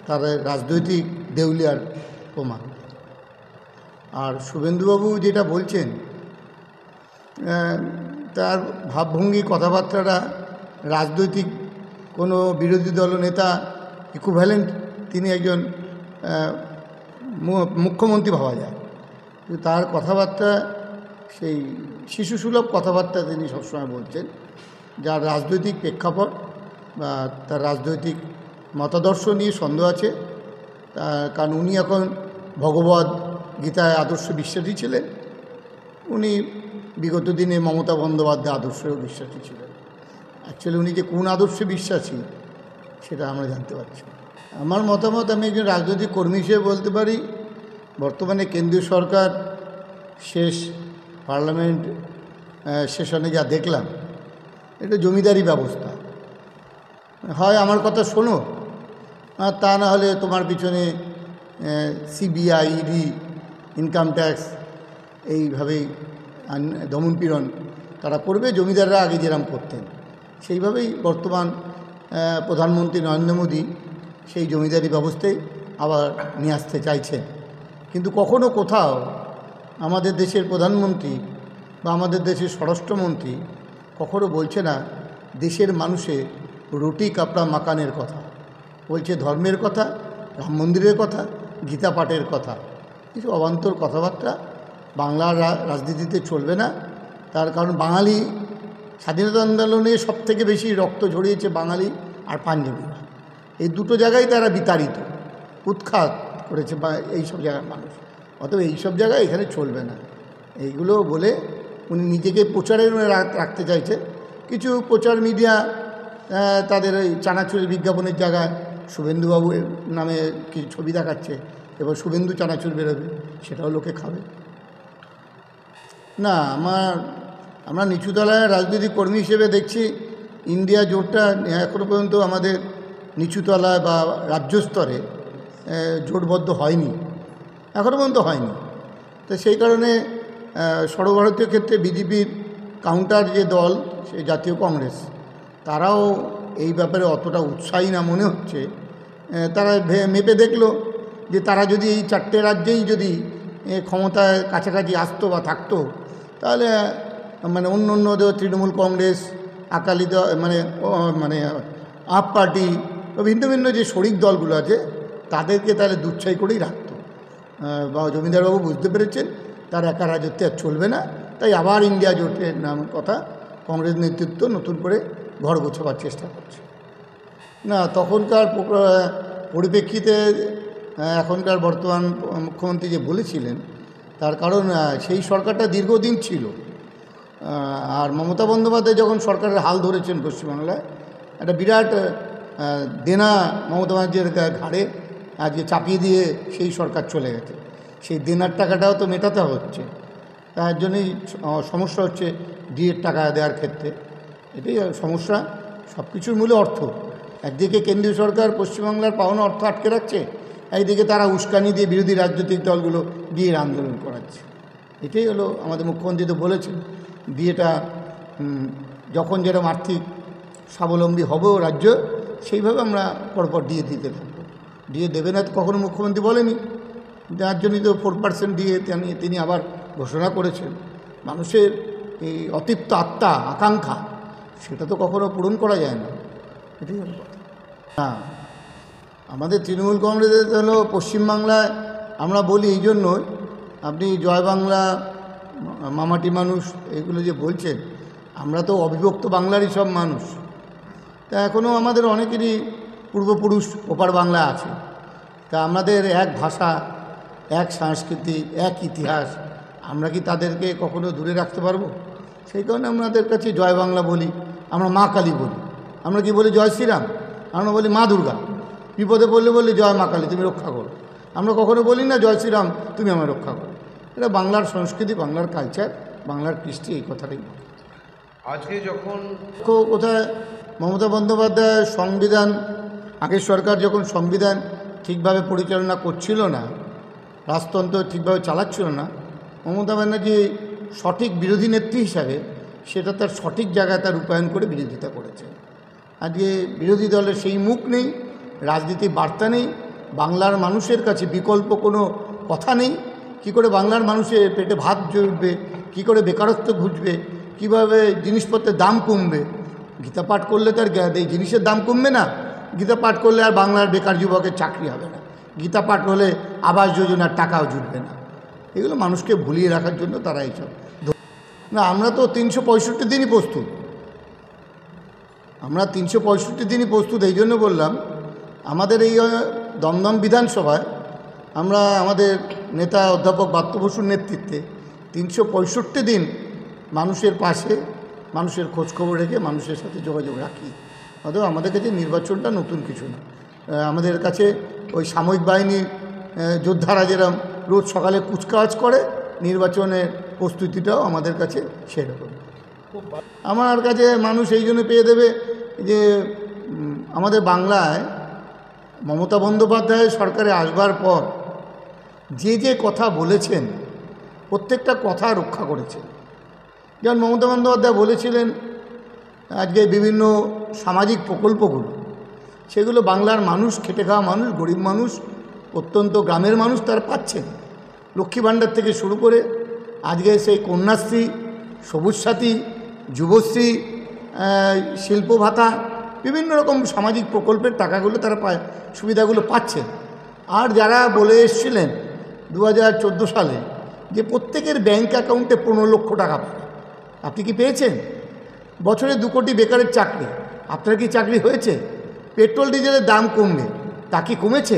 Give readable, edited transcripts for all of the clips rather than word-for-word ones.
তার রাজনৈতিক দেউলিয়ার প্রমাণ। আর শুভেন্দুবাবু যেটা বলছেন, তার ভাবভঙ্গি কথাবার্তাটা রাজনৈতিক কোনো বিরোধী দলনেতা ইকুইভ্যালেন্ট তিনি একজন মুখ্যমন্ত্রী ভাবা যায়, কিন্তু তার কথাবার্তা সেই শিশুসুলভ কথাবার্তা তিনি সবসময় বলছেন, যার রাজনৈতিক প্রেক্ষাপট বা তার রাজনৈতিক মতাদর্শ নিয়ে সন্দেহ আছে। কারণ উনি এখন ভগবদ গীতায় আদর্শ বিশ্বাসী ছিলেন, উনি বিগত দিনে মমতা বন্দ্যোপাধ্যায় আদর্শেও বিশ্বাসী ছিলেন। অ্যাকচুয়ালি উনি যে কোন আদর্শে বিশ্বাসী সেটা আমরা জানতে পারছি। আমার মতামত, আমি একজন রাজনৈতিক কর্মী হিসেবে বলতে পারি, বর্তমানে কেন্দ্রীয় সরকার শেষ পার্লামেন্ট সেশনে যা দেখলাম, এটা জমিদারি ব্যবস্থা। হয় আমার কথা শোনো, আর তা না হলে তোমার পিছনে সিবিআই, ইডি, ইনকাম ট্যাক্স এইভাবেই দমনপীড়ন তারা করবে, জমিদাররা আগে যেরকম করতেন সেইভাবেই বর্তমান প্রধানমন্ত্রী নরেন্দ্র মোদী সেই জমিদারি ব্যবস্থায় আবার নিয়ে আসতে চাইছেন। কিন্তু কখনো কোথাও আমাদের দেশের প্রধানমন্ত্রী বা আমাদের দেশের স্বরাষ্ট্রমন্ত্রী কখনো বলছে না দেশের মানুষের রুটি কাপড়া মাকানের কথা, বলছে ধর্মের কথা, রাম মন্দিরের কথা, গীতা পাঠের কথা। কিছু অবান্তর কথাবার্তা বাংলার রাজনীতিতে চলবে না। তার কারণ বাঙালি স্বাধীনতা আন্দোলনে সবথেকে বেশি রক্ত ঝরিয়েছে বাঙালি আর পাঞ্জাবিরা। এই দুটো জায়গায় তারা বিতাড়িত, উৎখাত করেছে বা এইসব জায়গার মানুষ। অতএব এইসব জায়গায় এখানে চলবে না। এইগুলো বলে উনি নিজেকে প্রচারের রাখতে চাইছে। কিছু প্রচার মিডিয়া তাদের ওই চানাচুরের বিজ্ঞাপনের জায়গায় শুভেন্দুবাবুর নামে কিছু ছবি দেখাচ্ছে, এবার শুভেন্দু চানাচুর বেরোবে, সেটাও লোকে খাবে না। আমরা নিচুতলায় রাজনৈতিক কর্মী হিসেবে দেখছি ইন্ডিয়া জোটটা এখনও পর্যন্ত আমাদের নিচুতলায় বা রাজ্য স্তরে জোটবদ্ধ হয়নি, এখনও পর্যন্ত হয়নি। তো সেই কারণে সর্বভারতীয় ক্ষেত্রে বিজেপির কাউন্টার যে দল, সেই জাতীয় কংগ্রেস, তারাও এই ব্যাপারে অতটা উৎসাহী না মনে হচ্ছে। তারা মেপে দেখলো যে তারা যদি এই চারটে রাজ্যেই যদি ক্ষমতায় কাছাকাছি আসতো বা থাকতো, তাহলে মানে অন্য তৃণমূল কংগ্রেস, আকালি দল, মানে আপ পার্টি বা ভিন্ন ভিন্ন যে শরিক দলগুলো আছে তাদেরকে তাহলে দুচ্ছাই করেই রাখতো। বা জমিদারবাবু বুঝতে পেরেছেন তার একা রাজত্বে আর চলবে না, তাই আবার ইন্ডিয়া জোটের নাম কথা কংগ্রেস নেতৃত্ব নতুন করে ঘর গোছাবার চেষ্টা করছে। না, তখনকার পরিপ্রেক্ষিতে এখনকার বর্তমান মুখ্যমন্ত্রী যে বলেছিলেন, তার কারণ সেই সরকারটা দীর্ঘদিন ছিল। আর মমতা বন্দ্যোপাধ্যায় যখন সরকারের হাল ধরেছেন পশ্চিমবাংলায়, একটা বিরাট দেনা মমতা ব্যানার্জির ঘাড়ে আজকে চাপিয়ে দিয়ে সেই সরকার চলে গেছে। সেই দেনার টাকাটাও তো মেটাতে হচ্ছে, তার জন্যই সমস্যা হচ্ছে ডিএর টাকা দেওয়ার ক্ষেত্রে। এটাই সমস্যা। সব কিছুর মূলে অর্থ। একদিকে কেন্দ্রীয় সরকার পশ্চিমবাংলার পাওনা অর্থ আটকে রাখছে, একদিকে তারা উস্কানি দিয়ে বিরোধী রাজনৈতিক দলগুলো ডিএর আন্দোলন করাচ্ছে। এটাই হলো আমাদের মুখ্যমন্ত্রী তো বলেছেন, ডিএটা যখন যেরকম আর্থিক স্বাবলম্বী হবেও রাজ্য, সেইভাবে আমরা পরপর ডিএ দিতে থাকবো। ডিএ দেবে না তো কখনো মুখ্যমন্ত্রী বলেনি, যার জন্যই তো 4% ডিএ তিনি আবার ঘোষণা করেছেন। মানুষের এই অতৃপ্ত আত্মা, আকাঙ্ক্ষা, সেটা তো কখনো পূরণ করা যায় না। এটাই হলো কথা। হ্যাঁ, আমাদের তৃণমূল কংগ্রেসের হলো পশ্চিমবাংলায় আমরা বলি এই জন্যই, আপনি জয় বাংলা, মামাটি মানুষ এগুলো যে বলছেন, আমরা তো অবিভক্ত বাংলারই সব মানুষ। তা এখনও আমাদের অনেকেরই পূর্বপুরুষ ওপার বাংলা আছে। তা আমাদের এক ভাষা, এক সংস্কৃতি, এক ইতিহাস, আমরা কি তাদেরকে কখনো দূরে রাখতে পারবো? সেই কারণে আমাদের কাছে জয় বাংলা বলি, আমরা মা কালী বলি। আমরা কি বলি জয় শ্রীরাম? আমরা বলি মা দুর্গা। বিপদে পড়লে বলি জয় মা কালী, তুমি রক্ষা করো। আমরা কখনো বলি না জয় শ্রীরাম, তুমি আমায় রক্ষা করো। এটা বাংলার সংস্কৃতি, বাংলার কালচার, বাংলার কৃষ্টি, এই কথাটাই। আজকে যখন কোথায় মমতা বন্দ্যোপাধ্যায় সংবিধান, আগের সরকার যখন সংবিধান ঠিকভাবে পরিচালনা করছিল না, রাজতন্ত্র ঠিকভাবে চালাচ্ছিল না, মমতা ব্যানার্জি সঠিক বিরোধী নেত্রী হিসাবে সেটা তার সঠিক জায়গায় তার রূপায়ণ করে বিরোধিতা করেছে। আজকে বিরোধী দলের সেই মুখ নেই, রাজনীতির বার্তা নেই, বাংলার মানুষের কাছে বিকল্প কোনো কথা নেই। কি করে বাংলার মানুষের পেটে ভাত জুটবে, কি করে বেকারত্ব ঘুচবে, কিভাবে জিনিসপত্রের দাম কমবে। গীতা পাঠ করলে তো আর এই জিনিসের দাম কমবে না, গীতা পাঠ করলে আর বাংলার বেকার যুবকের চাকরি হবে না, গীতা পাঠ হলে আবাস যোজনার টাকাও জুটবে না। এগুলো মানুষকে ভুলিয়ে রাখার জন্য তারা এইসব। না, আমরা তো 365 দিনই প্রস্তুত, আমরা 365 দিনই প্রস্তুত। এই জন্য বললাম, আমাদের এই দমদম বিধানসভায় আমরা আমাদের নেতা অধ্যাপক ব্রাত্য বসুর নেতৃত্বে 365 দিন মানুষের পাশে, মানুষের খোঁজখবর রেখে মানুষের সাথে যোগাযোগ রাখি। অতএব আমাদের কাছে নির্বাচনটা নতুন কিছু না। আমাদের কাছে ওই সামরিক বাহিনীর যোদ্ধারা যেরকম রোজ সকালে কুচকাওয়াজ করে, নির্বাচনের প্রস্তুতিটাও আমাদের কাছে সেরকম। আমার কাছে মানুষ এই জন্য পেয়ে দেবে যে আমাদের বাংলায় মমতা বন্দ্যোপাধ্যায় সরকারে আসবার পর যে যে কথা বলেছেন, প্রত্যেকটা কথা রক্ষা করেছেন। যেমন মমতা বন্দ্যোপাধ্যায় বলেছিলেন আজকে বিভিন্ন সামাজিক প্রকল্পগুলো, সেগুলো বাংলার মানুষ, খেটে খাওয়া মানুষ, গরিব মানুষ, অত্যন্ত গ্রামের মানুষ তারা পাচ্ছেন। লক্ষ্মী ভাণ্ডার থেকে শুরু করে আজকে সেই কন্যাশ্রী, সবুজ সাথী, যুবশ্রী, শিল্প ভাতা, বিভিন্ন রকম সামাজিক প্রকল্পের টাকাগুলো তারা সুবিধাগুলো পাচ্ছেন। আর যারা বলে এসেছিলেন 2014 সালে যে প্রত্যেকের ব্যাঙ্ক অ্যাকাউন্টে 15 লক্ষ টাকা পাবে, আপনি কি পেয়েছেন? বছরে 2 কোটি বেকারের চাকরি, আপনার কি চাকরি হয়েছে? পেট্রোল ডিজেলের দাম কমবে, তা কি কমেছে?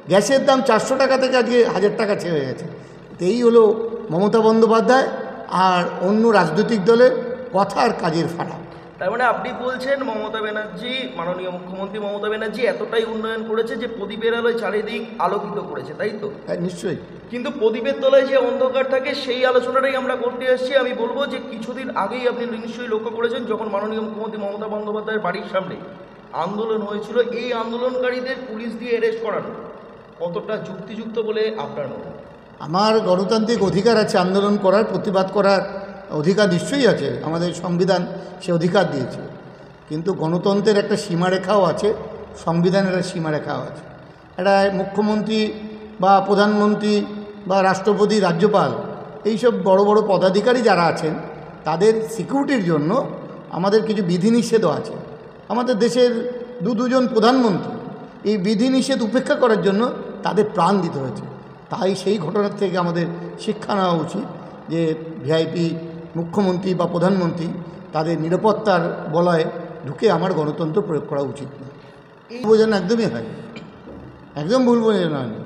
গ্যাসের দাম 400 টাকা থেকে আজকে 1000 টাকা হয়ে গেছে। এই হলো মমতা বন্দ্যোপাধ্যায় আর অন্য রাজনৈতিক দলের কথা আর কাজের ফারাক। তার মানে আপনি বলছেন মমতা ব্যানার্জি, মাননীয় মুখ্যমন্ত্রী মমতা ব্যানার্জি এতটাই উন্নয়ন করেছে যে প্রদীপের আলোয় চারিদিক আলোকিত করেছে, তাই তো? হ্যাঁ, নিশ্চয়ই। কিন্তু প্রদীপের তলায় যে অন্ধকার থাকে সেই আলোচনাটাই আমরা করতে এসেছি। আমি বলবো যে কিছুদিন আগেই আপনি নিশ্চয়ই লক্ষ্য করেছেন, যখন মাননীয় মুখ্যমন্ত্রী মমতা বন্দ্যোপাধ্যায়ের বাড়ির সামনে আন্দোলন হয়েছিল, এই আন্দোলনকারীদের পুলিশ দিয়ে অ্যারেস্ট করানো কতটা যুক্তিযুক্ত বলে আপনার মনে হয়? আমার গণতান্ত্রিক অধিকার আছে, আন্দোলন করার, প্রতিবাদ করার অধিকার নিশ্চয়ই আছে, আমাদের সংবিধান সে অধিকার দিয়েছে। কিন্তু গণতন্ত্রের একটা সীমারেখাও আছে, সংবিধানের একটা সীমারেখাও আছে। এটা মুখ্যমন্ত্রী বা প্রধানমন্ত্রী বা রাষ্ট্রপতি, রাজ্যপাল, এইসব বড় বড় পদাধিকারী যারা আছেন, তাদের সিকিউরিটির জন্য আমাদের কিছু বিধিনিষেধও আছে। আমাদের দেশের দুজন প্রধানমন্ত্রী এই বিধিনিষেধ উপেক্ষা করার জন্য তাদের প্রাণ দিতে হয়েছে। তাই সেই ঘটনার থেকে আমাদের শিক্ষা নেওয়া উচিত যে ভিআইপি মুখ্যমন্ত্রী বা প্রধানমন্ত্রী তাদের নিরাপত্তার বলয়ে ঢুকে আমার গণতন্ত্র প্রয়োগ করা উচিত না। এই বোঝানো একদমই হয়, একদম ভুল বোঝানো হয়নি।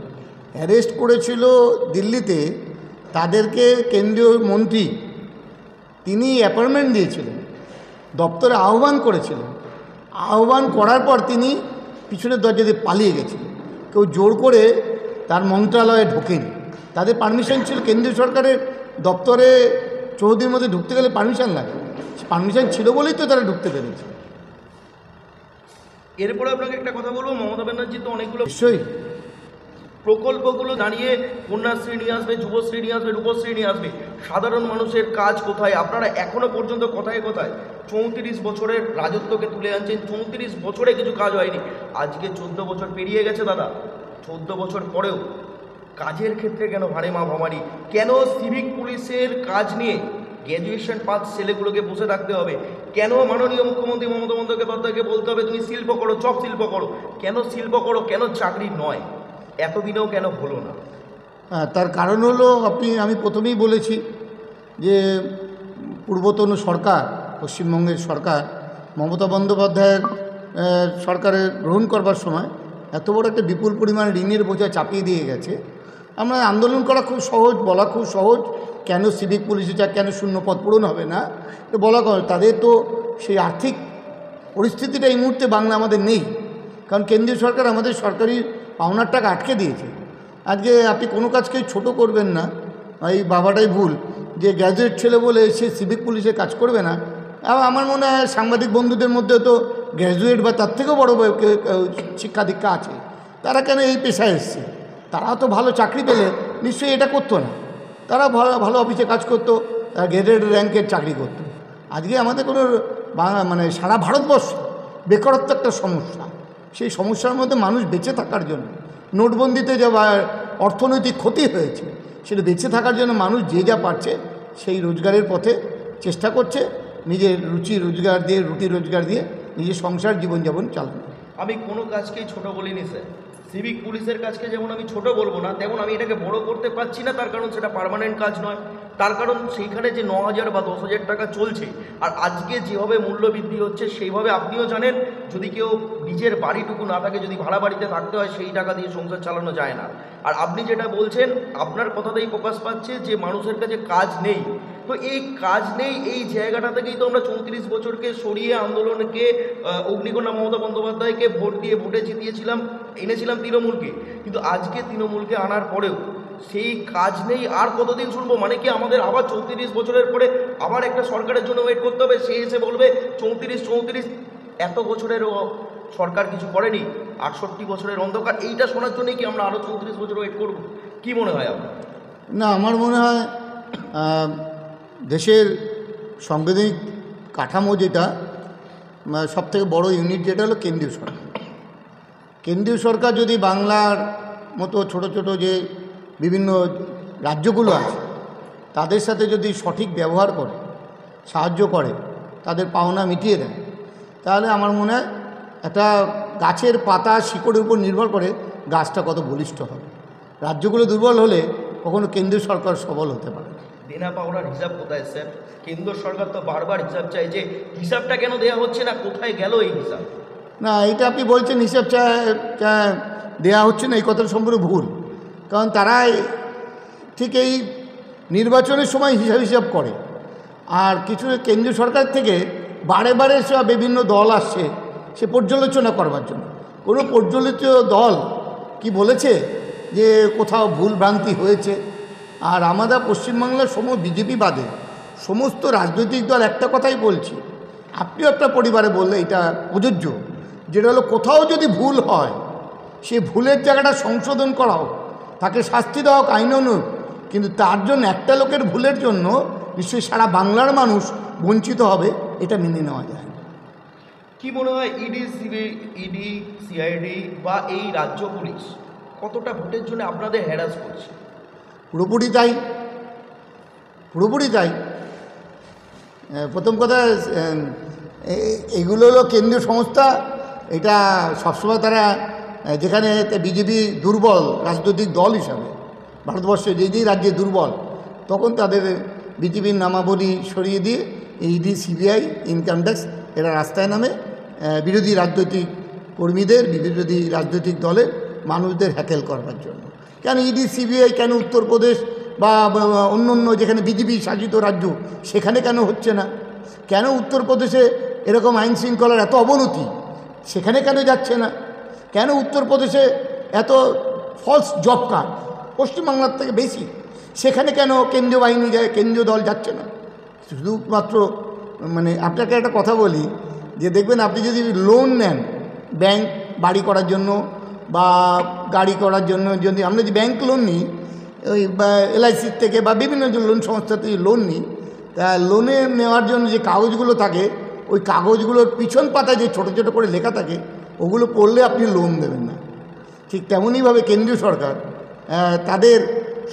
অ্যারেস্ট করেছিল দিল্লিতে, তাদেরকে কেন্দ্রীয় মন্ত্রী তিনি অ্যাপয়েন্টমেন্ট দিয়েছিলেন, দপ্তরে আহ্বান করেছিলেন। আহ্বান করার পর তিনি পিছনের দরজা দিয়ে পালিয়ে গেছিলেন, কেউ জোর করে তার মন্ত্রণালয়ে ঢোকেনি। তাদের পারমিশন ছিল, কেন্দ্রীয় সরকারের দপ্তরে চৌহদ্দির মধ্যে ঢুকতে গেলে পারমিশন লাগে, পারমিশন ছিল বলেই তো তারা ঢুকতে পেরেছে। এরপরে আপনাকে একটা কথা বলবো, মমতা ব্যানার্জি তো অনেকগুলো নিশ্চয়ই প্রকল্পগুলো দাঁড়িয়ে কন্যাশ্রী নিয়ে আসবে, যুবশ্রী নিয়ে আসবে, রূপশ্রী নিয়ে আসবে, সাধারণ মানুষের কাজ কোথায়? আপনারা এখনো পর্যন্ত কোথায় 34 বছরের রাজত্বকে তুলে আনছেন, 34 বছরে কিছু কাজ হয়নি। আজকে 14 বছর পেরিয়ে গেছে দাদা, 14 বছর পরেও কাজের ক্ষেত্রে কেন ভাড়েমা ভামারি? কেন সিভিক পুলিশের কাজ নিয়ে গ্র্যাজুয়েশন পাস ছেলেগুলোকে বসে থাকতে হবে? কেন মাননীয় মুখ্যমন্ত্রী মমতা বন্দ্যোপাধ্যায়কে বলতে হবে তুমি শিল্প করো, চপ শিল্প করো? কেন শিল্প করো, কেন চাকরি নয়? এতদিনেও কেন হলো না? তার কারণ হলো, আমি প্রথমেই বলেছি যে পূর্বতন সরকার, পশ্চিমবঙ্গের সরকার মমতা বন্দ্যোপাধ্যায়ের সরকারের গ্রহণ করবার সময় এত বড় একটা বিপুল পরিমাণ ঋণের বোঝা চাপিয়ে দিয়ে গেছে। আমরা আন্দোলন করা খুব সহজ, বলা খুব সহজ, কেন সিভিক পুলিশে কেন শূন্য পদ পূরণ হবে না এটা বলা কর। তাদের তো সেই আর্থিক পরিস্থিতিটা এই মুহূর্তে বাংলা আমাদের নেই, কারণ কেন্দ্রীয় সরকার আমাদের সরকারি পাওনার টাকা আটকে দিয়েছে। আজকে আপনি কোনো কাজকেই ছোট করবেন না, এই বাবাটাই ভুল যে গ্র্যাজুয়েট ছেলে বলে সে সিভিক পুলিশে কাজ করবে না। আমার মনে হয় সাংবাদিক বন্ধুদের মধ্যে তো গ্র্যাজুয়েট বা তার থেকেও বড় শিক্ষা দীক্ষা আছে, তারা কেন এই পেশায় এসছে? তারা তো ভালো চাকরি পেলে নিশ্চয়ই এটা করতো না, তারা ভালো ভালো অফিসে কাজ করতো, তারা গ্রেডেড র্যাঙ্কের চাকরি করতো। আজকে আমাদের কোনো সারা ভারতবর্ষ বেকারত্ব একটা সমস্যা, সেই সমস্যার মধ্যে মানুষ বেঁচে থাকার জন্য, নোটবন্দিতে যে অর্থনৈতিক ক্ষতি হয়েছে সেটা বেঁচে থাকার জন্য মানুষ যে যা পারছে সেই রোজগারের পথে চেষ্টা করছে, নিজের রুটি রোজগার দিয়ে নিজের সংসার জীবনযাপন চালানো। আমি কোনো কাজকেই ছোট বলিনি স্যার। সিভিক পুলিশের কাজকে যেমন আমি ছোট বলবো না, তেমন আমি এটাকে বড় করতে পারছি না। তার কারণ সেটা পার্মানেন্ট কাজ নয়। তার কারণ সেইখানে যে 9,000 বা 10,000 টাকা চলছে, আর আজকে যেভাবে মূল্য বৃদ্ধি হচ্ছে সেইভাবে আপনিও জানেন, যদি কেউ নিজের বাড়িটুকু না থাকে, যদি ভাড়া বাড়িতে থাকতে হয়, সেই টাকা দিয়ে সংসার চালানো যায় না। আর আপনি যেটা বলছেন, আপনার কথাতেই প্রকাশ পাচ্ছে যে মানুষের কাছে কাজ নেই। তো এই কাজ নেই, এই জায়গাটা থেকেই তো আমরা 34 বছরকে সরিয়ে আন্দোলনকে, অগ্নিকন্যা মমতা বন্দ্যোপাধ্যায়কে ভোট দিয়ে ভোটে জিতিয়েছিলাম, এনেছিলাম তৃণমূলকে। কিন্তু আজকে তৃণমূলকে আনার পরেও সেই কাজ নেই। আর কতদিন শুনবো? মানে কি আমাদের আবার 34 বছরের পরে আবার একটা সরকারের জন্য ওয়েট করতে হবে? সে এসে বলবে 34 এত বছরেরও সরকার কিছু করেনি, 68 বছরের অন্ধকার, এইটা শোনার জন্যই কি আমরা আরও 34 বছর ওয়েট করব? কি মনে হয় আপনার? না, আমার মনে হয় দেশের সাংবিধানিক কাঠামো যেটা সবথেকে বড় ইউনিট যেটা হলো কেন্দ্রীয় সরকার। কেন্দ্রীয় সরকার যদি বাংলার মতো ছোট ছোট যে বিভিন্ন রাজ্যগুলো আছে তাদের সাথে যদি সঠিক ব্যবহার করে, সাহায্য করে, তাদের পাওনা মিটিয়ে দেয়, তাহলে আমার মনে হয় একটা গাছের পাতা শিকড়ের উপর নির্ভর করে গাছটা কত বলিষ্ঠ হবে। রাজ্যগুলো দুর্বল হলে কখনো কেন্দ্রীয় সরকার সবল হতে পারে না। দেনা পাওনার হিসাব কোথায় স্যার? কেন্দ্র সরকার তো বারবার হিসাব চাই, যে হিসাবটা কেন দেওয়া হচ্ছে না? কোথায় গেল এই হিসাব? না, এটা আপনি বলছেন হিসাব দেওয়া হচ্ছে না, এই কথাটা সম্পূর্ণ ভুল। কারণ তারা ঠিক এই নির্বাচনের সময় হিসাব করে। আর কিছু কেন্দ্রীয় সরকার থেকে বারে বারে সব বিভিন্ন দল আসছে সে পর্যালোচনা করবার জন্য। কোনো পর্যালোচিত দল কি বলেছে যে কোথাও ভুল ভ্রান্তি হয়েছে? আর আমাদের পশ্চিমবাংলার বিজেপি বাদে সমস্ত রাজনৈতিক দল একটা কথাই বলছি, আপনিও আপনার পরিবারে বললে এটা প্রযোজ্য, যেটা হলো কোথাও যদি ভুল হয় সে ভুলের জায়গাটা সংশোধন করা হোক, তাকে শাস্তি দেওয়া হোক আইন অনুযায়ী। কিন্তু তার জন্য একটা লোকের ভুলের জন্য নিশ্চয়ই সারা বাংলার মানুষ বঞ্চিত হবে, এটা মেনে নেওয়া যায় না। কি মনে হয় ইডি, সিআইডি বা এই রাজ্য পুলিশ কতটা ভোটের জন্য আপনাদের হ্যারাস করছে? পুরোপুরি তাই, পুরোপুরি তাই। প্রথম কথা, এগুলো হলো কেন্দ্রীয় সংস্থা। এটা সবসময় তারা যেখানে বিজেপি দুর্বল রাজনৈতিক দল হিসাবে ভারতবর্ষে যেই রাজ্যে দুর্বল, তখন তাদের বিজেপির নামাবলী সরিয়ে দিয়ে ইডি, সিবিআই, ইনকাম ট্যাক্স এরা রাস্তায় নামে বিরোধী রাজনৈতিক কর্মীদের, বিরোধী রাজনৈতিক দলের মানুষদের হ্যাকেল করবার জন্য। কেন ইডি, সিবিআই কেন উত্তরপ্রদেশ বা অন্য অন্য যেখানে বিজেপি শাসিত রাজ্য সেখানে কেন হচ্ছে না? কেন উত্তরপ্রদেশে এরকম আইন শৃঙ্খলার এত অবনতি, সেখানে কেন যাচ্ছে না? কেন উত্তরপ্রদেশে এত ফলস জব কার্ড পশ্চিমবাংলার থেকে বেশি, সেখানে কেন কেন্দ্রীয় বাহিনী যায়, কেন্দ্রীয় দল যাচ্ছে না? শুধুমাত্র আপনাকে একটা কথা বলি, যে দেখবেন আপনি যদি লোন নেন ব্যাংক বাড়ি করার জন্য বা গাড়ি করার জন্য, যদি আমরা যদি ব্যাংক লোন নিই, ওই এলআইসির থেকে বা বিভিন্ন লোন সংস্থা থেকে লোন নিই, তা লোনে নেওয়ার জন্য যে কাগজগুলো থাকে, ওই কাগজগুলোর পিছন পাতায় যে ছোটো ছোটো করে লেখা থাকে, ওগুলো পড়লে আপনি লোন দেবেন না। ঠিক তেমনইভাবে কেন্দ্রীয় সরকার তাদের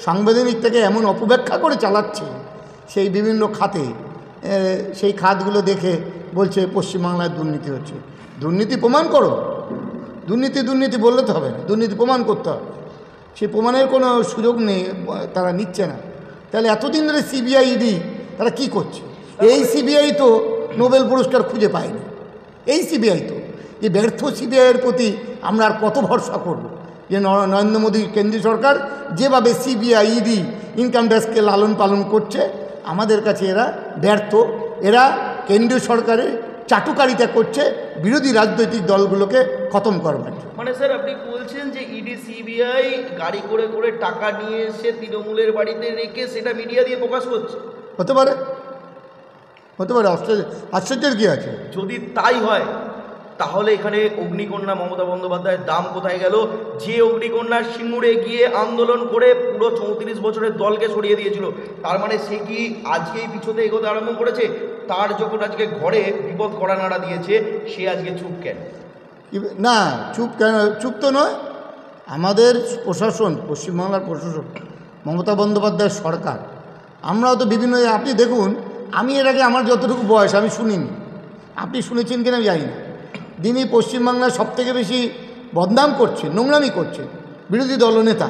সাংবিধানিক থেকে এমন অপব্যাখ্যা করে চালাচ্ছে সেই বিভিন্ন খাতে, সেই খাতগুলো দেখে বলছে পশ্চিমবাংলায় দুর্নীতি হচ্ছে। দুর্নীতি প্রমাণ করো। দুর্নীতি বললে তো হবে না, দুর্নীতি প্রমাণ করতে হবে। সেই প্রমাণের কোনো সুযোগ নেই, তারা নিচ্ছে না। তাহলে এতদিন ধরে সিবিআই, ইডি তারা কি করছে? এই সিবিআই তো নোবেল পুরস্কার খুঁজে পায়নি। এই সিবিআই তো, এই ব্যর্থ সিবিআইয়ের প্রতি আমরা আর কত ভরসা করব? যে নরেন্দ্র মোদী কেন্দ্রীয় সরকার যেভাবে সিবিআই, ইডি, ইনকাম ট্যাক্সকে লালন পালন করছে, আমাদের কাছে এরা ব্যর্থ। এরা কেন্দ্রীয় সরকারের চাটুকারিতা করছে বিরোধী রাজনৈতিক দলগুলোকে খতম করবার জন্য। মানে স্যার আপনি বলছেন যে ইডি, সিবিআই গাড়ি করে করে টাকা নিয়ে এসে তৃণমূলের বাড়িতে রেখে সেটা মিডিয়া দিয়ে প্রকাশ করছে? হতে পারে, হতে পারে। আশ্চর্যের কী আছে? যদি তাই হয় তাহলে এখানে অগ্নিকন্যা মমতা বন্দ্যোপাধ্যায়ের দাম কোথায় গেল? যে অগ্নিকন্যা সিঙ্গুরে গিয়ে আন্দোলন করে পুরো 34 বছরের দলকে সরিয়ে দিয়েছিল, তার মানে সে কি আজকেই পিছতে এগোতে আরম্ভ করেছে? তার যখন আজকে ঘরে বিপদ কড়া নাড়া দিয়েছে, সে আজকে চুপ কেন? না, চুপ কেন? চুপ তো নয়। আমাদের প্রশাসন, পশ্চিমবাংলার প্রশাসন, মমতা বন্দ্যোপাধ্যায়ের সরকার, আমরাও তো বিভিন্ন, আপনি দেখুন, আমি এর আগে আমার যতটুকু বয়স আমি শুনিনি, আপনি শুনেছেন কিনা আমি জানি না, যিনি পশ্চিমবাংলার সবথেকে বেশি বদনাম করছে, নোংরামি করছে, বিরোধী দলনেতা,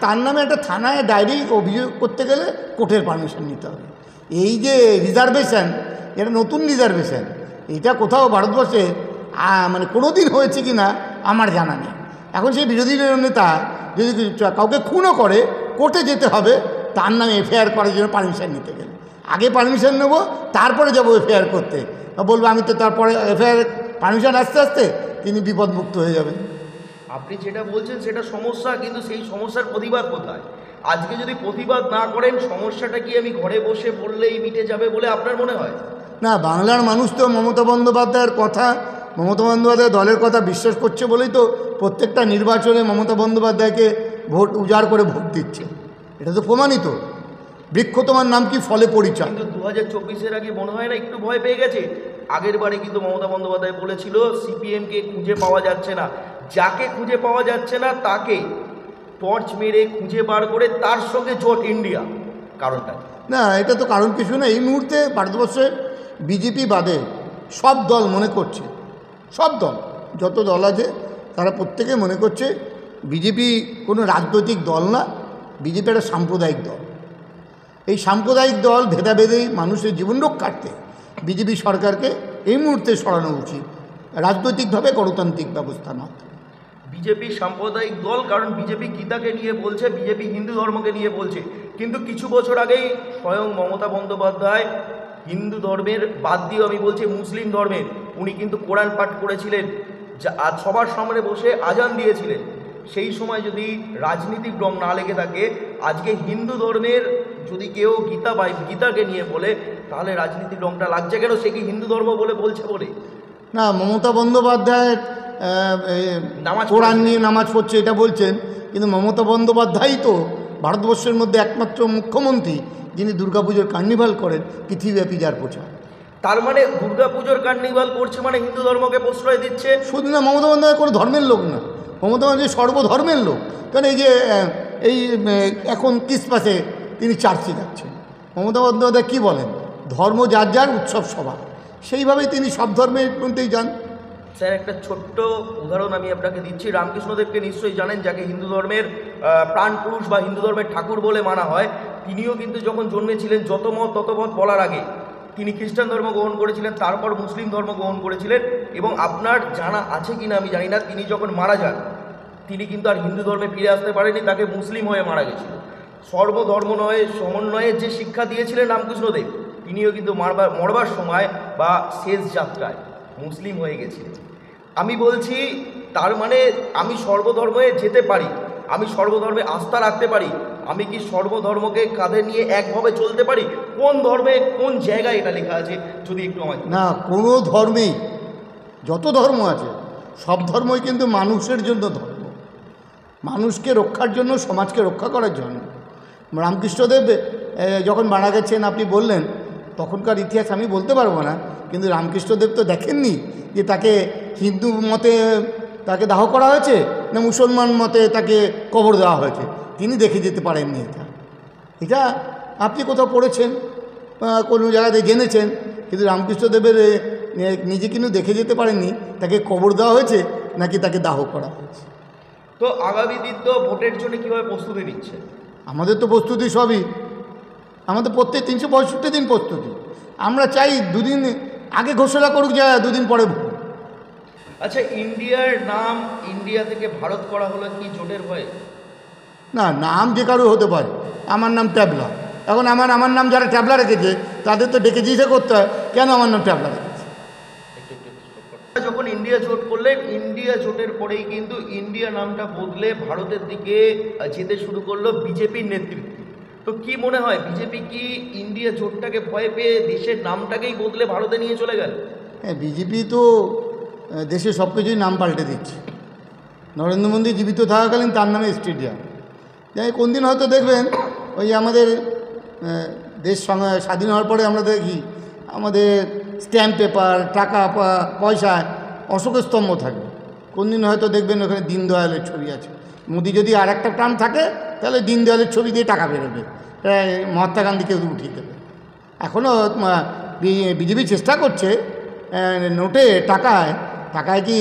তার নামে একটা থানায় ডায়েরি অভিযোগ করতে গেলে কোর্টের পারমিশন নিতে হবে। এই যে রিজার্ভেশন, এটা নতুন রিজার্ভেশন, এটা কোথাও ভারতবর্ষে মানে কোনো দিন হয়েছে কি না আমার জানা নেই। এখন সেই বিরোধী নেতা যদি কাউকে খুনও করে, কোর্টে যেতে হবে তার নামে এফআইআর করার জন্য পারমিশন নিতে গেলে। আগে পারমিশন নেব, তারপরে যাবো এফআইআর করতে, বলবো আমি তো, তারপরে এফআইআর পারমিশন আসতে আসতে তিনি বিপদমুক্ত হয়ে যাবেন। আপনি যেটা বলছেন সেটা সমস্যা, কিন্তু সেই সমস্যার প্রতিবাদ কোথায়? আজকে যদি প্রতিবাদ না করেন, সমস্যাটা কি আমি ঘরে বসে বললেই মিটে যাবে বলে আপনার মনে হয়? না, বাংলার মানুষ তো মমতা বন্দ্যোপাধ্যায়ের কথা, মমতা বন্দ্যোপাধ্যায় দলের কথা বিশ্বাস করছে বলেই তো প্রত্যেকটা নির্বাচনে মমতা বন্দ্যোপাধ্যায়কে ভোট উজাড় করে ভোট দিচ্ছে, এটা তো প্রমাণিত। বৃক্ষ তোমার নাম কি, ফলে পরিচয়। কিন্তু 2024-এর আগে মনে হয় না একটু ভয় পেয়ে গেছে? আগের বারে কিন্তু মমতা বন্দ্যোপাধ্যায় বলেছিল সিপিএমকে খুঁজে পাওয়া যাচ্ছে না, যাকে খুঁজে পাওয়া যাচ্ছে না তাকে টর্চ মেরে খুঁজে বার করে তার সঙ্গে জোট ইন্ডিয়া। কারণটা কি? না, এটা তো কারণ কিছু না। এই মুহূর্তে ভারতবর্ষে বিজেপি বাদে সব দল মনে করছে, সব দল, যত দল আছে তারা প্রত্যেকে মনে করছে বিজেপি কোনো রাজনৈতিক দল না, বিজেপি একটা সাম্প্রদায়িক দল। এই সাম্প্রদায়িক দল ভেদাভেদে মানুষের জীবন রক্ষার্থে বিজেপি সরকারকে এই মুহূর্তে সরানো উচিত, রাজনৈতিকভাবে গণতান্ত্রিক ব্যবস্থার মাধ্যমে। বিজেপি সাম্প্রদায়িক দল, কারণ বিজেপি গীতাকে নিয়ে বলছে, বিজেপি হিন্দু ধর্মকে নিয়ে বলছে, কিন্তু কিছু বছর আগেই স্বয়ং মমতা বন্দ্যোপাধ্যায় হিন্দু ধর্মের বাদ দিয়েও আমি বলছি মুসলিম ধর্মের উনি কিন্তু কোরআন পাঠ করেছিলেন, যা আজ সবার সামনে বসে আজান দিয়েছিলেন। সেই সময় যদি রাজনীতিক রং না লেগে থাকে, আজকে হিন্দু ধর্মের যদি কেউ গীতা বা গীতাকে নিয়ে বলে, তাহলে রাজনীতির রংটা লাগছে কেন? সে কি হিন্দু ধর্ম বলে বলছে বলে? না, মমতা বন্দ্যোপাধ্যায় কোরআন নিয়ে নামাজ পড়ছে এটা বলছেন, কিন্তু মমতা বন্দ্যোপাধ্যায়ই তো ভারতবর্ষের মধ্যে একমাত্র মুখ্যমন্ত্রী যিনি দুর্গাপুজোর কার্নিভাল করেন পৃথিবীব্যাপী যার প্রচার। তার মানে দুর্গাপুজোর কার্নিভাল করছে মানে হিন্দু ধর্মকে প্রশ্রয় দিচ্ছে? শুধু না, মমতা বন্দ্যোপাধ্যায় কোনো ধর্মের লোক না, মমতা বন্দ্যোপাধ্যায় সর্বধর্মের লোক। কারণ এই যে এখন ক্রিসমাসে তিনি চার্চে যাচ্ছেন, মমতা বন্দ্যোপাধ্যায় কী বলেন, ধর্ম যার যার, উৎসব সবার, সেইভাবেই তিনি সব ধর্মের মধ্যেই যান। স্যার, একটা ছোট্ট উদাহরণ আমি আপনাকে দিচ্ছি। রামকৃষ্ণদেবকে নিশ্চয়ই জানেন, যাকে হিন্দু ধর্মের প্রাণ পুরুষ বা হিন্দু ধর্মের ঠাকুর বলে মানা হয়। তিনিও কিন্তু যখন জন্মেছিলেন, যত মত তত মত বলার আগে তিনি খ্রিস্টান ধর্ম গ্রহণ করেছিলেন, তারপর মুসলিম ধর্ম গ্রহণ করেছিলেন। এবং আপনার জানা আছে কি না আমি জানি না, তিনি যখন মারা যান তিনি কিন্তু আর হিন্দু ধর্মে ফিরে আসতে পারেনি, তাকে মুসলিম হয়ে মারা গেছিল। সর্বধর্ম নয়, সমন্বয়ের যে শিক্ষা দিয়েছিলেন রামকৃষ্ণদেব, তিনিও কিন্তু মরবার সময় বা শেষ যাত্রায় মুসলিম হয়ে গেছিলেন। আমি বলছি, তার মানে আমি সর্বধর্মে যেতে পারি, আমি সর্বধর্মে আস্থা রাখতে পারি, আমি কি সর্বধর্মকে কাঁধে নিয়ে একভাবে চলতে পারি? কোন ধর্মে কোন জায়গায় এটা লেখা আছে যদি একটু আমায়? না, কোনো ধর্মেই, যত ধর্ম আছে সব ধর্মই কিন্তু মানুষের জন্য ধর্ম, মানুষকে রক্ষার জন্য, সমাজকে রক্ষা করার জন্য। রামকৃষ্ণদেব যখন মারা গেছেন আপনি বললেন, তখনকার ইতিহাস আমি বলতে পারবো না, কিন্তু রামকৃষ্ণদেব তো দেখেননি যে তাকে হিন্দু মতে তাকে দাহ করা হয়েছে না মুসলমান মতে তাকে কবর দেওয়া হয়েছে, তিনি দেখে যেতে পারেননি। এটা আপনি কোথাও পড়েছেন, কোনো জায়গাতে জেনেছেন, কিন্তু রামকৃষ্ণদেবের নিজে কিন্তু দেখে যেতে পারেননি তাকে কবর দেওয়া হয়েছে নাকি তাকে দাহ করা হয়েছে। তো আগামী দিন তো ভোটের জন্য কীভাবে প্রস্তুতি নিচ্ছে? আমাদের তো প্রস্তুতি সবই, আমাদের প্রত্যেক 365 দিন প্রস্তুতি। আমরা চাই দুদিন আগে ঘোষণা করুক, যা দুদিন পরে ভোট। আচ্ছা, ইন্ডিয়ার নাম ইন্ডিয়া থেকে ভারত করা হলো কি জোটের ভয়ে? না, নাম যে কারো হতে পারে, আমার নাম ট্যাবলা, এখন আমার নাম যারা ট্যাবলা রেখেছে তাদের তো ডেকে জিজ্ঞাসা করতে হয় কেন আমার নাম ট্যাবলা রেখেছে। যখন ইন্ডিয়া জোট করলেন, ইন্ডিয়া জোটের পরেই কিন্তু ইন্ডিয়া নামটা বদলে ভারতের দিকে যেতে শুরু করলো বিজেপির নেতৃত্বে। তো কি মনে হয়, বিজেপি কি ইন্ডিয়া জোটটাকে ভয় পেয়ে দেশের নামটাকেই বদলে ভারতে নিয়ে চলে গেল? হ্যাঁ, বিজেপি তো দেশে সব কিছুই নাম পাল্টে দিচ্ছে। নরেন্দ্র মোদী জীবিত থাকাকালীন তার নামে স্টেডিয়াম, যাই কোন দিন হয়তো দেখবেন ওই আমাদের দেশ স্বাধীন হওয়ার পরে আমরা দেখি আমাদের স্ট্যাম্প পেপার, টাকা পয়সায় অশোকের স্তম্ভ থাকবে, কোনদিন হয়তো দেখবেন ওখানে দীনদয়ালের ছবি আছে। মোদি যদি আর একটা টার্ম থাকে তাহলে দীনদয়ালের ছবি দিয়ে টাকা বেরোবে, মহাত্মা গান্ধীকে উঠিয়ে দেবে। এখনও বিজেপি চেষ্টা করছে নোটে টাকায় কি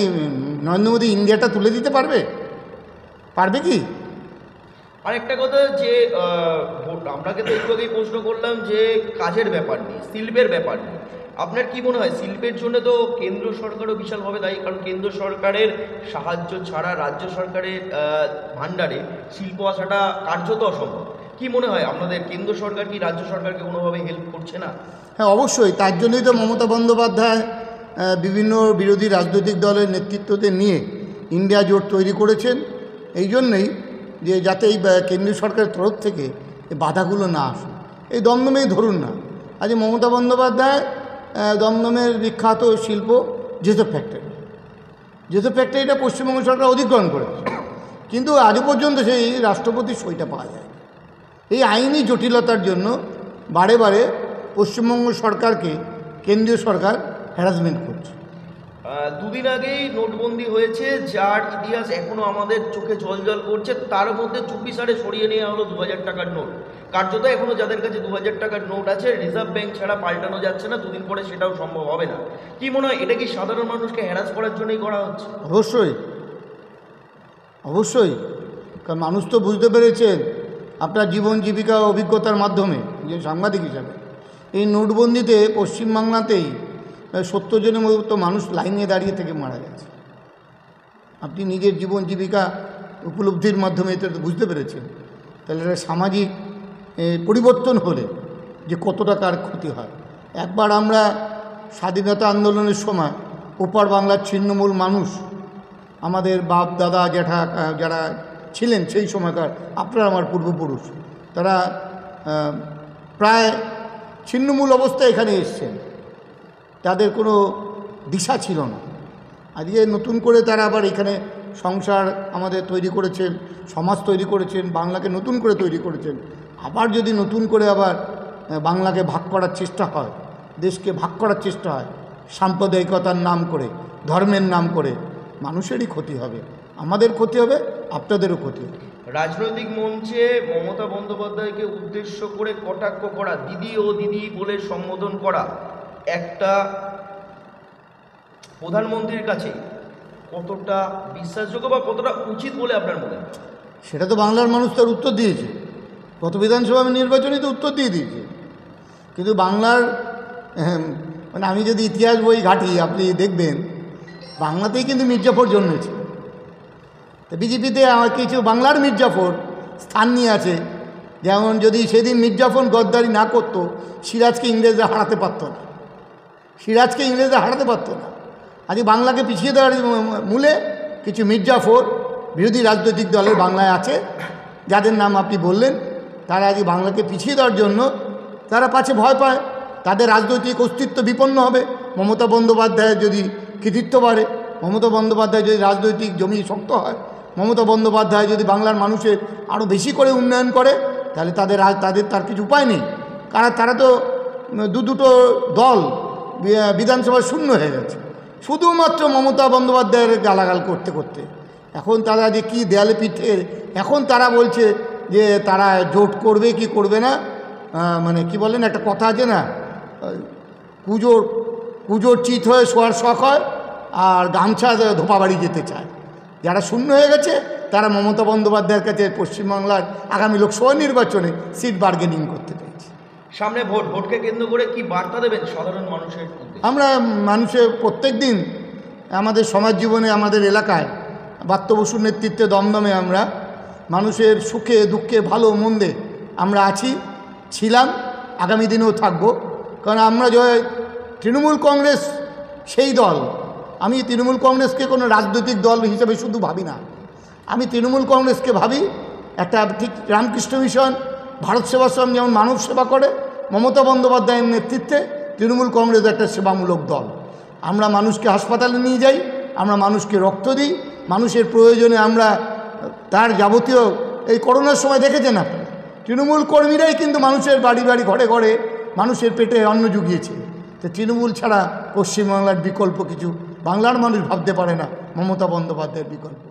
নরেন্দ্র মোদী ইন্ডিয়াটা তুলে দিতে পারবে কি? আরেকটা কথা যে আপনাকে তো একটু আগেই প্রশ্ন করলাম যে কাজের ব্যাপার নেই, শিল্পের ব্যাপার নেই। আপনার কি মনে হয় শিল্পের জন্য তো কেন্দ্র সরকারও বিশালভাবে দায়ী, কারণ কেন্দ্র সরকারের সাহায্য ছাড়া রাজ্য সরকারের ভাণ্ডারে শিল্প আসাটা কার্যত অসম্ভব। কি মনে হয় আপনাদের কেন্দ্র সরকার কি রাজ্য সরকারকে কোনোভাবে হেল্প করছে না? হ্যাঁ, অবশ্যই। তার জন্যই তো মমতা বন্দ্যোপাধ্যায় বিভিন্ন বিরোধী রাজনৈতিক দলের নেতৃত্বতে নিয়ে ইন্ডিয়া জোট তৈরি করেছেন। এই জন্যই যে যাতে এই কেন্দ্রীয় সরকারের তরফ থেকে এই বাধাগুলো না আসে। এই দমদমেই ধরুন না, আজ মমতা বন্দ্যোপাধ্যায় দমদমের বিখ্যাত শিল্প জেসপ ফ্যাক্টরিটা পশ্চিমবঙ্গ সরকার অধিগ্রহণ করেছে, কিন্তু আজও পর্যন্ত সেই রাষ্ট্রপতির সইটা পাওয়া যায়। এই আইনি জটিলতার জন্য বারে বারে পশ্চিমবঙ্গ সরকারকে কেন্দ্রীয় সরকার হ্যারাসমেন্ট করছে। দুদিন আগেই নোটবন্দি হয়েছে, যার ইতিহাস এখনও আমাদের চোখে জল করছে। তার মধ্যে চুপিসারে সরিয়ে নেওয়া হলো 2000 টাকার নোট। কার্যত এখনও যাদের কাছে 2000 টাকার নোট আছে, রিজার্ভ ব্যাঙ্ক ছাড়া পাল্টানো যাচ্ছে না। দুদিন পরে সেটাও সম্ভব হবে না। কি মনে হয় এটা কি সাধারণ মানুষকে হ্যারাস করার জন্যই করা হচ্ছে? অবশ্যই, কারণ মানুষ তো বুঝতে পেরেছেন আপনার জীবন জীবিকা অভিজ্ঞতার মাধ্যমে যে সাংবাদিক হিসাবে, এই নোটবন্দিতে পশ্চিমবাংলাতেই 70 জনের মতো মানুষ লাইনে দাঁড়িয়ে থেকে মারা গেছে। আপনি নিজের জীবন জীবিকা উপলব্ধির মাধ্যমে এটা বুঝতে পেরেছেন। তাহলে এটা সামাজিক পরিবর্তন হলে যে কত টাকার ক্ষতি হয়। একবার আমরা স্বাধীনতা আন্দোলনের সময় ওপার বাংলার ছিন্নমূল মানুষ, আমাদের বাপ দাদা জ্যাঠা যারা ছিলেন সেই সময়কার, আপনার আমার পূর্বপুরুষ, তারা প্রায় ছিন্নমূল অবস্থায় এখানে এসছেন। তাদের কোনো দিশা ছিল না। আজকে নতুন করে তারা আবার এখানে সংসার আমাদের তৈরি করেছেন, সমাজ তৈরি করেছেন, বাংলাকে নতুন করে তৈরি করেছেন। আবার যদি নতুন করে আবার বাংলাকে ভাগ করার চেষ্টা হয়, দেশকে ভাগ করার চেষ্টা হয় সাম্প্রদায়িকতার নাম করে, ধর্মের নাম করে, মানুষেরই ক্ষতি হবে, আমাদের ক্ষতি হবে, আপনাদেরও ক্ষতি হবে। রাজনৈতিক মঞ্চে মমতা বন্দ্যোপাধ্যায়কে উদ্দেশ্য করে কটাক্ষ করা, দিদি ও দিদি বলে সম্বোধন করা একটা প্রধানমন্ত্রীর কাছে কতটা বিশ্বাসযোগ্য বা কতটা উচিত বলে আপনার মনে হয়? সেটা তো বাংলার মানুষ তার উত্তর দিয়েছে। গত বিধানসভা নির্বাচনে তো উত্তর দিয়ে দিয়েছে। কিন্তু বাংলার মানে আমি যদি ইতিহাস বই ঘাঁটি, আপনি দেখবেন বাংলাতেই কিন্তু মির্জাফর জন্মেছে। তো বিজেপিতে আমার কিছু বাংলার মির্জাফর স্থান নিয়ে আছে। যেমন যদি সেদিন মির্জাফর গদ্দারি না করতো, সিরাজকে ইংরেজরা হারাতে পারতো না। আজ বাংলাকে পিছিয়ে দেওয়ার মূলে কিছু মির্জাফর বিরোধী রাজনৈতিক দলের বাংলায় আছে, যাদের নাম আপনি বললেন। তারা আজ বাংলাকে পিছিয়ে দেওয়ার জন্য তারা পাছে ভয় পায়, তাদের রাজনৈতিক অস্তিত্ব বিপন্ন হবে। মমতা বন্দ্যোপাধ্যায়ের যদি কৃতিত্ব বাড়ে, মমতা বন্দ্যোপাধ্যায় যদি রাজনৈতিক জমি শক্ত হয়, মমতা বন্দ্যোপাধ্যায় যদি বাংলার মানুষের আরও বেশি করে উন্নয়ন করে, তাহলে তার কিছু উপায় নেই। কারণ তারা তো দুটো দল বিধানসভায় শূন্য হয়ে গেছে, শুধুমাত্র মমতা বন্দ্যোপাধ্যায়ের গালাগাল করতে করতে। এখন তারা যে কী দেয়ালে পিঠে, এখন তারা বলছে যে তারা জোট করবে কি করবে না। মানে কি বলেন, একটা কথা আছে না, পুজোর চিত হয়ে শোয়ার শখ হয়, আর গামছা ধোপা বাড়ি যেতে চায়। যারা শূন্য হয়ে গেছে তারা মমতা বন্দ্যোপাধ্যায়ের কাছে পশ্চিমবাংলার আগামী লোকসভা নির্বাচনে সিট বার্গেনিং করতে চাইছে। সামনে ভোটকে কেন্দ্র করে কি বার্তা দেবেন সাধারণ মানুষের? আমরা মানুষের প্রত্যেক দিন আমাদের সমাজ জীবনে, আমাদের এলাকায় ব্রাত্য বসুর নেতৃত্বে দমদমে আমরা মানুষের সুখে দুঃখে ভালো মন্দে আমরা আছি, ছিলাম, আগামী দিনেও থাকব। কারণ আমরা তৃণমূল কংগ্রেস সেই দল। আমি তৃণমূল কংগ্রেসকে কোনো রাজনৈতিক দল হিসেবে শুধু ভাবি না, আমি তৃণমূল কংগ্রেসকে ভাবি একটা ঠিক রামকৃষ্ণ মিশন, ভারত সেবাশ্রম যেমন মানব সেবা করে, মমতা বন্দ্যোপাধ্যায়ের নেতৃত্বে তৃণমূল কংগ্রেস একটা সেবামূলক দল। আমরা মানুষকে হাসপাতালে নিয়ে যাই, আমরা মানুষকে রক্ত দিই, মানুষের প্রয়োজনে আমরা তার যাবতীয়, এই করোনার সময় দেখেছেন আপনি, তৃণমূল কর্মীরাই কিন্তু মানুষের বাড়ি বাড়ি ঘরে ঘরে মানুষের পেটে অন্ন জুগিয়েছে। তো তৃণমূল ছাড়া পশ্চিমবাংলার বিকল্প কিছু বাংলার মানুষ ভাবতে পারে না মমতা বন্দ্যোপাধ্যায়ের বিকল্প।